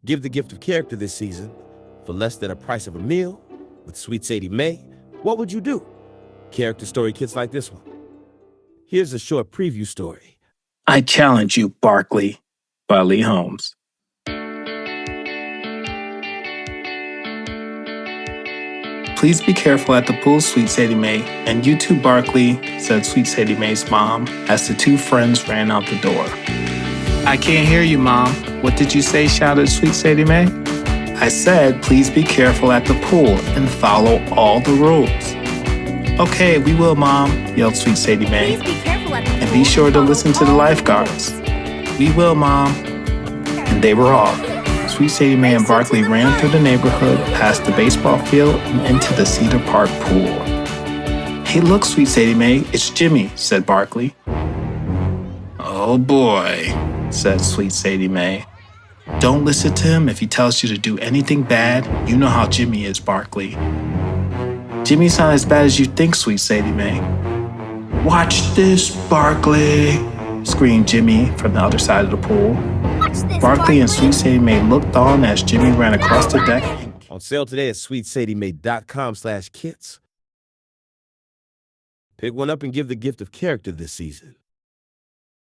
Give the gift of character this season for less than a price of a meal with Sweet Sadie Mae. What would you do? Character story kits like this one. Here's a short preview story. I challenge you, Barkley, by Lee Holmes. Please be careful at the pool, Sweet Sadie Mae, and you too, Barkley, said Sweet Sadie Mae's mom as the two friends ran out the door. I can't hear you, Mom. What did you say? Shouted Sweet Sadie Mae. I said, please be careful at the pool and follow all the rules. Okay, we will, Mom, yelled Sweet Sadie Mae. Please be careful at the pool And be sure to listen to the lifeguards. We will, Mom. And they were off. Sweet Sadie Mae and Barkley ran through the neighborhood, past the baseball field, and into the Cedar Park pool. Hey, look, Sweet Sadie Mae, it's Jimmy, said Barkley. Oh boy, said Sweet Sadie Mae. Don't listen to him if he tells you to do anything bad. You know how Jimmy is, Barkley. Jimmy's not as bad as you think, Sweet Sadie Mae. Watch this, Barkley, screamed Jimmy from the other side of the pool. Barkley and Sweet Sadie Mae looked on as Jimmy ran across the deck. On sale today at sweetsadiemae.com/kits. Pick one up and give the gift of character this season.